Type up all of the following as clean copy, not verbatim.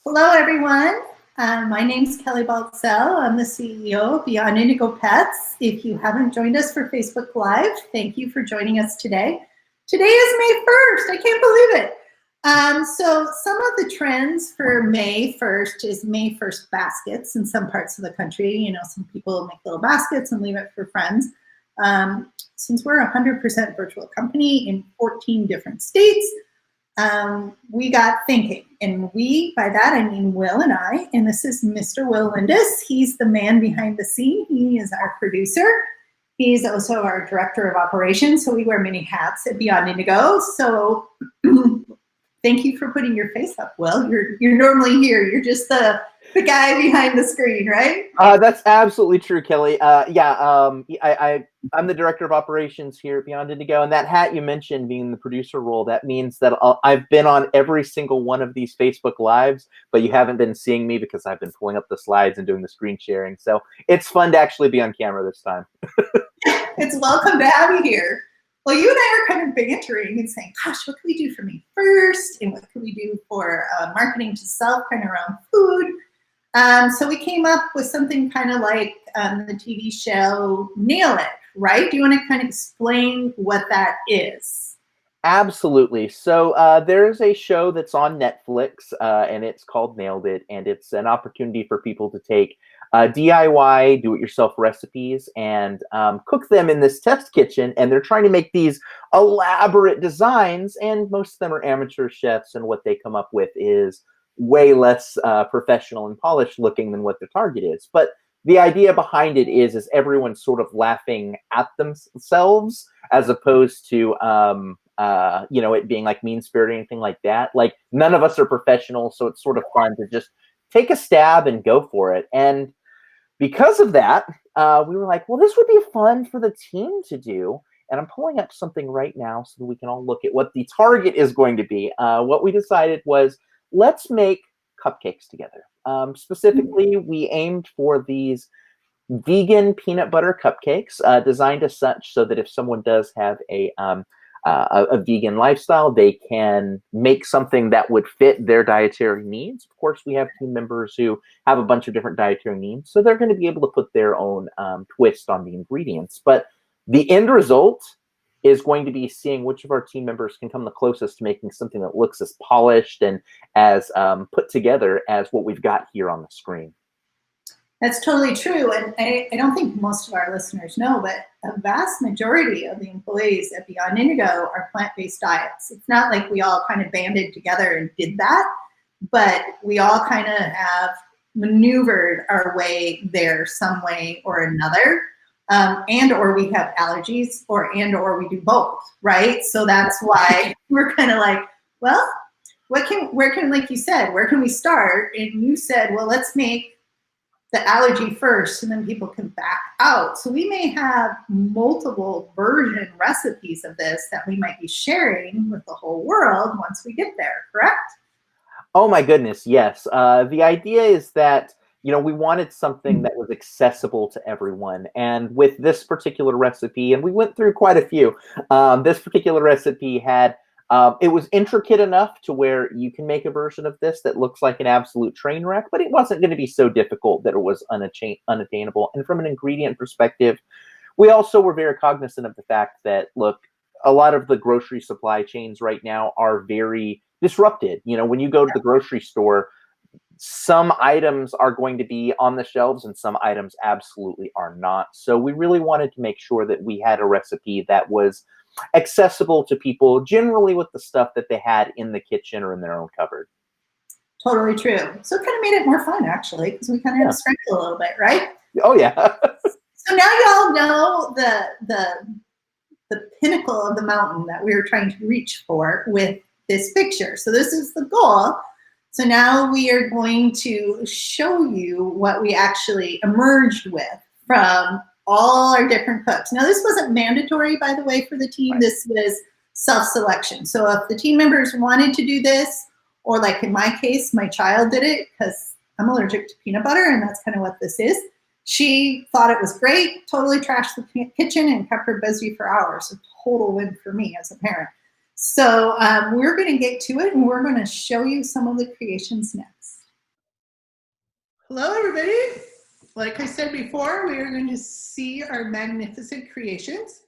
Hello, everyone. My name's Kelly Baltzell. I'm the CEO of Beyond Indigo Pets. If you haven't joined us for Facebook Live, thank you for joining us today. Today is May 1st. I can't believe it. So some of the trends for May 1st is May 1st baskets in some parts of the country. You know, some people make little baskets and leave it for friends. Since we're a 100% virtual company in 14 different states, we got thinking, and we, by that I mean Will and I, and this is Mr. Will Lindis. He's the man behind the scene. He is our producer. He's also our director of operations, so we wear many hats at Beyond Indigo. So thank you for putting your face up, Will. You're normally here. You're just the guy behind the screen, right? That's absolutely true, Kelly. I'm the director of operations here at Beyond Indigo, and that hat you mentioned being the producer role, that means that I've been on every single one of these Facebook Lives, but you haven't been seeing me because I've been pulling up the slides and doing the screen sharing. So it's fun to actually be on camera this time. It's welcome to have you here. Well, you and I are kind of bantering and saying, gosh, what can we do for me first? And what can we do for marketing to self, kind of around food? So we came up with something kind of like the TV show Nail It, right? Do you want to kind of explain what that is? Absolutely. So there's a show that's on Netflix, and it's called Nailed It, and it's an opportunity for people to take DIY, do-it-yourself recipes and cook them in this test kitchen, and they're trying to make these elaborate designs, and most of them are amateur chefs, and what they come up with is way less professional and polished looking than what the target is. But the idea behind it is everyone's sort of laughing at themselves as opposed to it being like mean-spirited or anything like that. Like, none of us are professionals, so it's sort of fun to just take a stab and go for it. And because of that, we were like, well, this would be fun for the team to do. And I'm pulling up something right now so that we can all look at what the target is going to be. What we decided was, let's make cupcakes together. Specifically, we aimed for these vegan peanut butter cupcakes, designed as such so that if someone does have a vegan lifestyle, they can make something that would fit their dietary needs. Of course, we have team members who have a bunch of different dietary needs, so they're going to be able to put their own twist on the ingredients. But the end result is going to be seeing which of our team members can come the closest to making something that looks as polished and as put together as what we've got here on the screen. That's totally true. And I don't think most of our listeners know, but a vast majority of the employees at Beyond Indigo are plant-based diets. It's not like we all kind of banded together and did that, but we all kind of have maneuvered our way there some way or another. And or we have allergies or we do both, right? So that's why we're kind of like, well, where can, like you said, where can we start? And you said, well, let's make the allergy first and then people can back out. So we may have multiple version recipes of this that we might be sharing with the whole world once we get there, correct? Oh my goodness, yes. The idea is that we wanted something that was accessible to everyone. And with this particular recipe, and we went through quite a few, this particular recipe had, it was intricate enough to where you can make a version of this that looks like an absolute train wreck, but it wasn't going to be so difficult that it was unattainable. And from an ingredient perspective, we also were very cognizant of the fact that, look, a lot of the grocery supply chains right now are very disrupted. When you go to the grocery store, some items are going to be on the shelves and some items absolutely are not. So we really wanted to make sure that we had a recipe that was accessible to people, generally with the stuff that they had in the kitchen or in their own cupboard. Totally true. So it kind of made it more fun, actually, because we kind of had to sprinkle a little bit, right? Oh, yeah. So now y'all know the pinnacle of the mountain that we were trying to reach for with this picture. So this is the goal. So now we are going to show you what we actually emerged with from all our different cooks. Now, this wasn't mandatory, by the way, for the team. Right. This was self-selection. So if the team members wanted to do this, or like in my case, my child did it because I'm allergic to peanut butter, and that's kind of what this is. She thought it was great, totally trashed the kitchen and kept her busy for hours. A total win for me as a parent. So we're going to get to it, and we're going to show you some of the creations next. Hello, everybody. Like I said before, we are going to see our magnificent creations.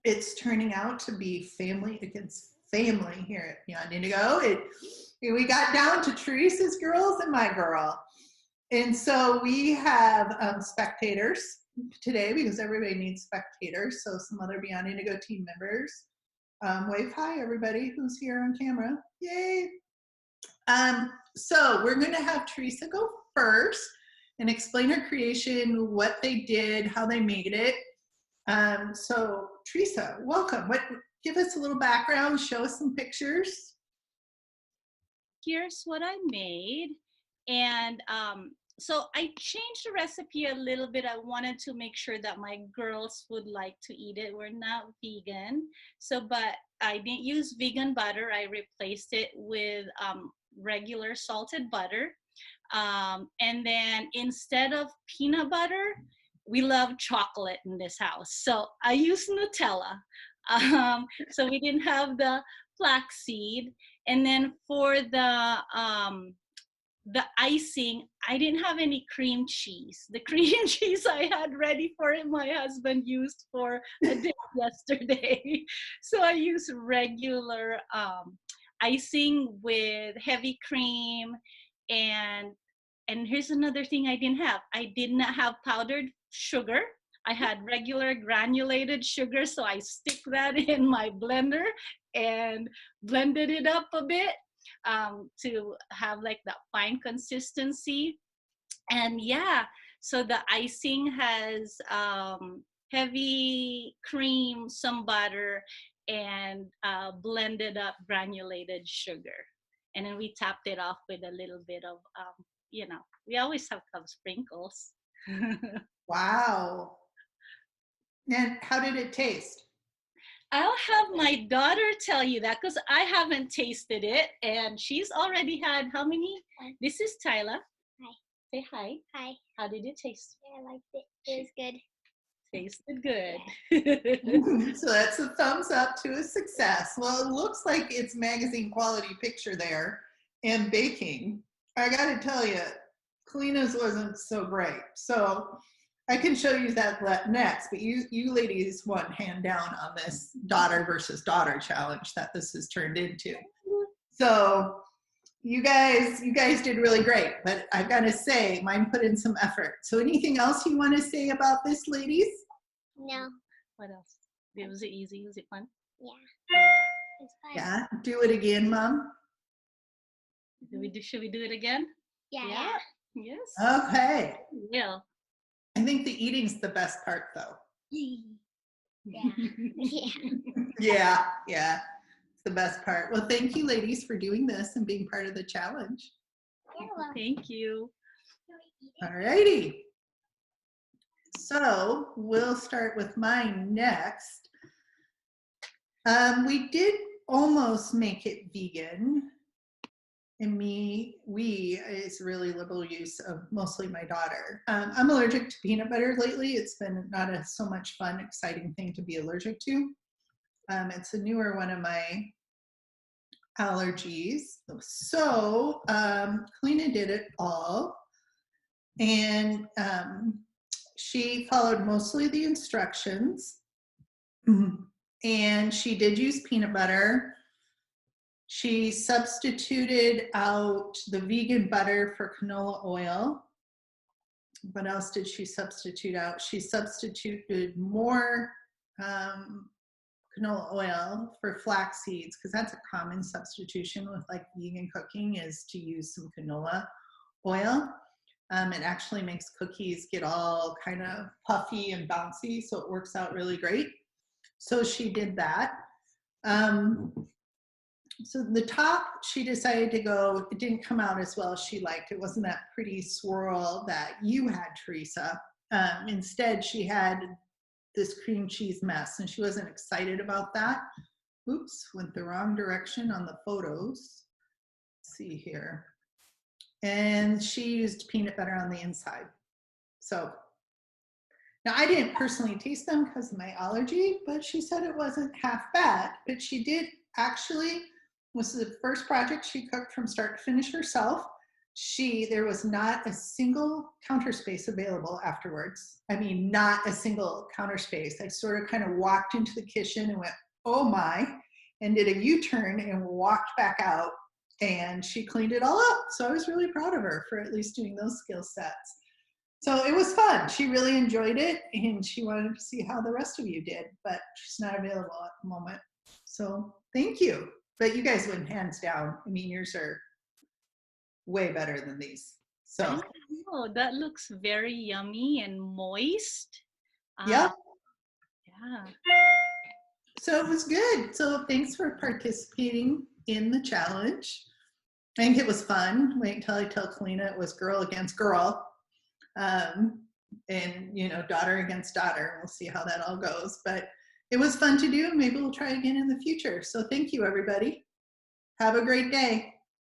It's turning out to be family against family here at Beyond Indigo. We got down to Teresa's girls and my girl. And so we have spectators today because everybody needs spectators. So some other Beyond Indigo team members. Wave hi, everybody who's here on camera. Yay. So we're going to have Teresa go first and explain her creation, what they did, how they made it. So Teresa, welcome. Give us a little background, show us some pictures. Here's what I made. And so I changed the recipe a little bit. I wanted to make sure that my girls would like to eat it. We're not vegan. But I didn't use vegan butter. I replaced it with regular salted butter. And then instead of peanut butter, we love chocolate in this house. So I used Nutella. So we didn't have the flaxseed. And then for the icing, I didn't have any cream cheese. The cream cheese I had ready for it, my husband used for a day yesterday. So I used regular icing with heavy cream. And here's another thing I didn't have. I did not have powdered sugar. I had regular granulated sugar, so I stick that in my blender and blended it up a bit to have like that fine consistency. And yeah, so the icing has heavy cream, some butter, and blended up granulated sugar. And then we tapped it off with a little bit of, we always have some sprinkles. Wow. And how did it taste? I'll have my daughter tell you that because I haven't tasted it. And she's already had how many? This is Tyla. Hi. Say hi. Hi. How did it taste? I liked it. It was good. Tasted good. So that's a thumbs up to a success. Well, it looks like it's magazine quality picture there and baking. I got to tell you, Kalina's wasn't so great. So I can show you that next, but you ladies won hand down on this daughter versus daughter challenge that this has turned into. So you guys did really great, but I've got to say mine put in some effort. So anything else you want to say about this, ladies? No. What else? Was it easy? Was it fun? Yeah. It's fun. Yeah. Do it again, Mom. Should we do it again? Yeah. Yes. Okay. Yeah. I think the eating's the best part, though. Yeah. Yeah. It's the best part. Well, thank you, ladies, for doing this and being part of the challenge. You're welcome. Thank you. All righty. So we'll start with mine next. We did almost make it vegan. And we is really liberal use of mostly my daughter. I'm allergic to peanut butter lately. It's been not so much fun, exciting thing to be allergic to. It's a newer one of my allergies. So Kalina did it all. And she followed mostly the instructions. And she did use peanut butter. She substituted out the vegan butter for canola oil. What else did she substitute out? She substituted more canola oil for flax seeds because that's a common substitution with like vegan cooking is to use some canola oil. It actually makes cookies get all kind of puffy and bouncy, so it works out really great. So she did that. So the top, she decided to go, it didn't come out as well as she liked. It wasn't that pretty swirl that you had, Teresa. Instead, she had this cream cheese mess, and she wasn't excited about that. Oops, went the wrong direction on the photos. Let's see here. And she used peanut butter on the inside. So now I didn't personally taste them because of my allergy, but she said it wasn't half bad. But she did actually, this is the first project she cooked from start to finish herself. there was not a single counter space available afterwards. I mean, not a single counter space. I sort of kind of walked into the kitchen and went, oh my, and did a U-turn and walked back out, and she cleaned it all up. So I was really proud of her for at least doing those skill sets. So it was fun. She really enjoyed it, and she wanted to see how the rest of you did, but she's not available at the moment. So thank you. But you guys went hands down. I mean, yours are way better than these. So Oh, that looks very yummy and moist. yeah. Yeah. So it was good. So thanks for participating in the challenge. I think it was fun. Wait until I tell Kalina it was girl against girl. And, you know, daughter against daughter. We'll see how that all goes. But it was fun to do. Maybe we'll try again in the future. So thank you, everybody. Have a great day.